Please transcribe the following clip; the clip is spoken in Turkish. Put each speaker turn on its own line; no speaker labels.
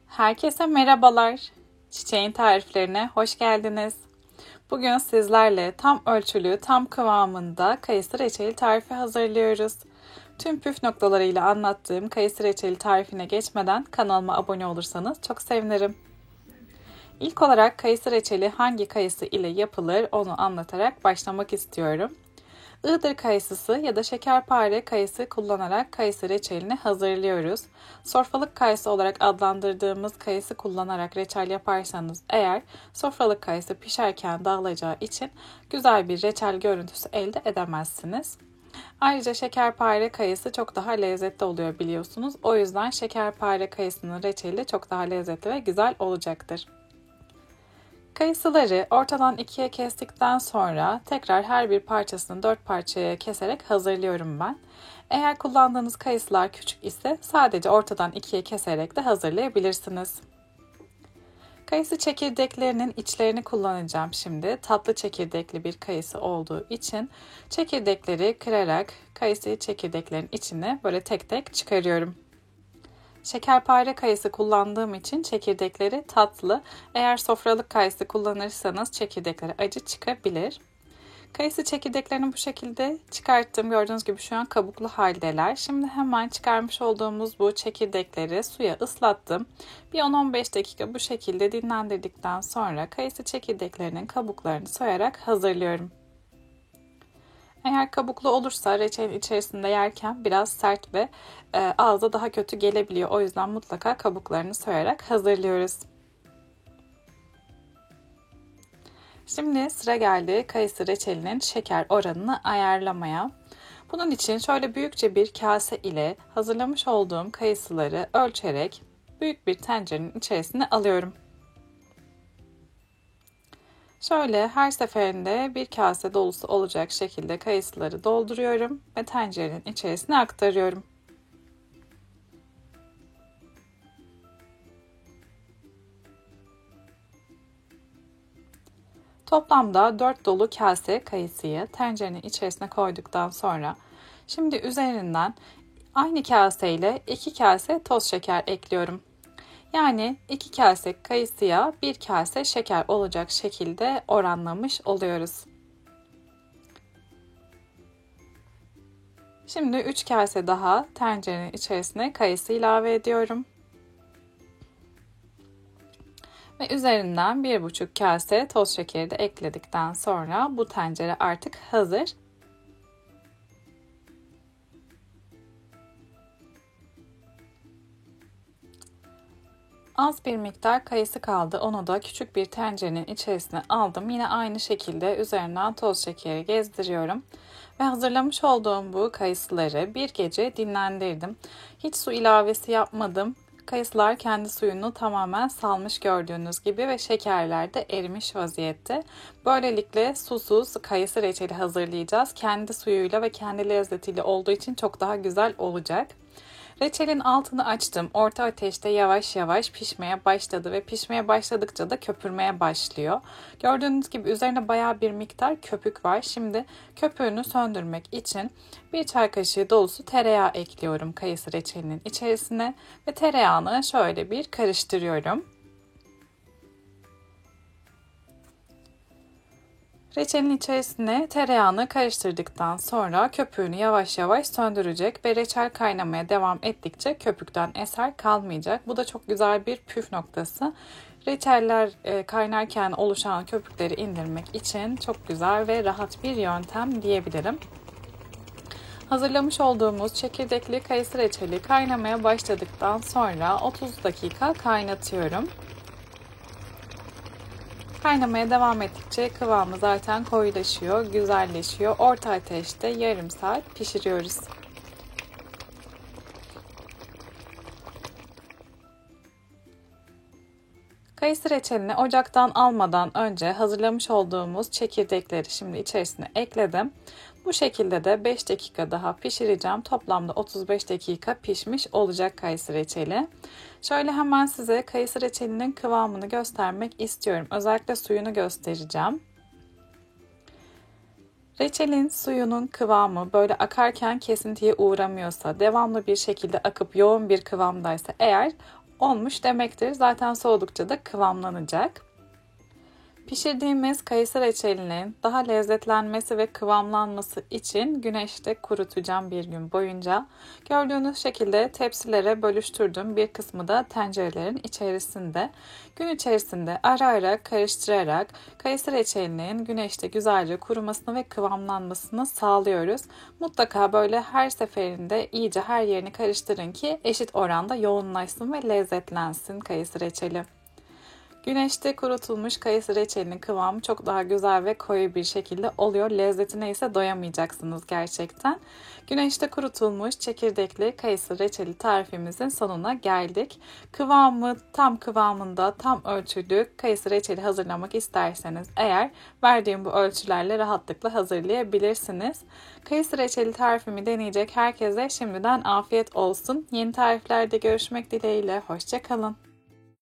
Herkese merhabalar. Çiçeğin tariflerine hoş geldiniz. Bugün sizlerle tam ölçülü, tam kıvamında kayısı reçeli tarifi hazırlıyoruz. Tüm püf noktalarıyla anlattığım kayısı reçeli tarifine geçmeden kanalıma abone olursanız çok sevinirim. İlk olarak kayısı reçeli hangi kayısı ile yapılır onu anlatarak başlamak istiyorum. Iğdır kayısısı ya da şekerpare kayısı kullanarak kayısı reçelini hazırlıyoruz. Sofralık kayısı olarak adlandırdığımız kayısı kullanarak reçel yaparsanız eğer sofralık kayısı pişerken dağılacağı için güzel bir reçel görüntüsü elde edemezsiniz. Ayrıca şekerpare kayısı çok daha lezzetli oluyor biliyorsunuz. O yüzden şekerpare kayısının reçeli çok daha lezzetli ve güzel olacaktır. Kayısıları ortadan ikiye kestikten sonra tekrar her bir parçasını 4 parçaya keserek hazırlıyorum ben. Eğer kullandığınız kayısılar küçük ise sadece ortadan ikiye keserek de hazırlayabilirsiniz. Kayısı çekirdeklerinin içlerini kullanacağım şimdi. Tatlı çekirdekli bir kayısı olduğu için çekirdekleri kırarak kayısı çekirdeklerin içine böyle tek tek çıkarıyorum. Şekerpare kayısı kullandığım için çekirdekleri tatlı. Eğer sofralık kayısı kullanırsanız çekirdekleri acı çıkabilir. Kayısı çekirdeklerini bu şekilde çıkarttım. Gördüğünüz gibi şu an kabuklu haldeler. Şimdi hemen çıkarmış olduğumuz bu çekirdekleri suya ıslattım. Bir 10-15 dakika bu şekilde dinlendirdikten sonra kayısı çekirdeklerinin kabuklarını soyarak hazırlıyorum. Eğer kabuklu olursa reçelin içerisinde yerken biraz sert ve ağza daha kötü gelebiliyor. O yüzden mutlaka kabuklarını soyarak hazırlıyoruz. Şimdi sıra geldi kayısı reçelinin şeker oranını ayarlamaya. Bunun için şöyle büyükçe bir kase ile hazırlamış olduğum kayısıları ölçerek büyük bir tencerenin içerisine alıyorum. Şöyle her seferinde bir kase dolusu olacak şekilde kayısıları dolduruyorum ve tencerenin içerisine aktarıyorum. Toplamda 4 dolu kase kayısıyı tencerenin içerisine koyduktan sonra şimdi üzerinden aynı kase ile 2 kase toz şeker ekliyorum. Yani 2 kase kayısıya 1 kase şeker olacak şekilde oranlamış oluyoruz. Şimdi 3 kase daha tencerenin içerisine kayısı ilave ediyorum. Ve üzerinden 1,5 kase toz şekeri de ekledikten sonra bu tencere artık hazır. Az bir miktar kayısı kaldı. Onu da küçük bir tencerenin içerisine aldım. Yine aynı şekilde üzerinden toz şekeri gezdiriyorum. Ve hazırlamış olduğum bu kayısıları bir gece dinlendirdim. Hiç su ilavesi yapmadım. Kayısılar kendi suyunu tamamen salmış gördüğünüz gibi ve şekerler de erimiş vaziyette. Böylelikle susuz kayısı reçeli hazırlayacağız. Kendi suyuyla ve kendi lezzetiyle olduğu için çok daha güzel olacak. Reçelin altını açtım. Orta ateşte yavaş yavaş pişmeye başladı ve pişmeye başladıkça da köpürmeye başlıyor. Gördüğünüz gibi üzerine bayağı bir miktar köpük var. Şimdi köpüğünü söndürmek için bir çay kaşığı dolusu tereyağı ekliyorum kayısı reçelinin içerisine ve tereyağını şöyle bir karıştırıyorum. Reçelin içerisine tereyağını karıştırdıktan sonra köpüğünü yavaş yavaş söndürecek ve reçel kaynamaya devam ettikçe köpükten eser kalmayacak. Bu da çok güzel bir püf noktası. Reçeller kaynarken oluşan köpükleri indirmek için çok güzel ve rahat bir yöntem diyebilirim. Hazırlamış olduğumuz çekirdekli kayısı reçeli kaynamaya başladıktan sonra 30 dakika kaynatıyorum. Kaynamaya devam ettikçe kıvamı zaten koyulaşıyor, güzelleşiyor. Orta ateşte yarım saat pişiriyoruz. Kayısı reçelini ocaktan almadan önce hazırlamış olduğumuz çekirdekleri şimdi içerisine ekledim. Bu şekilde de 5 dakika daha pişireceğim. Toplamda 35 dakika pişmiş olacak kayısı reçeli. Şöyle hemen size kayısı reçelinin kıvamını göstermek istiyorum. Özellikle suyunu göstereceğim. Reçelin suyunun kıvamı böyle akarken kesintiye uğramıyorsa, devamlı bir şekilde akıp yoğun bir kıvamdaysa eğer olmuş demektir. Zaten soğudukça da kıvamlanacak. Pişirdiğimiz kayısı reçelinin daha lezzetlenmesi ve kıvamlanması için güneşte kurutacağım bir gün boyunca. Gördüğünüz şekilde tepsilere bölüştürdüm. Bir kısmı da tencerelerin içerisinde. Gün içerisinde ara ara karıştırarak kayısı reçelinin güneşte güzelce kurumasını ve kıvamlanmasını sağlıyoruz. Mutlaka böyle her seferinde iyice her yerini karıştırın ki eşit oranda yoğunlaşsın ve lezzetlensin kayısı reçeli. Güneşte kurutulmuş kayısı reçelinin kıvamı çok daha güzel ve koyu bir şekilde oluyor. Lezzetine ise doyamayacaksınız gerçekten. Güneşte kurutulmuş çekirdekli kayısı reçeli tarifimizin sonuna geldik. Kıvamı tam kıvamında, tam ölçülü kayısı reçeli hazırlamak isterseniz eğer verdiğim bu ölçülerle rahatlıkla hazırlayabilirsiniz. Kayısı reçeli tarifimi deneyecek herkese şimdiden afiyet olsun. Yeni tariflerde görüşmek dileğiyle. Hoşça kalın.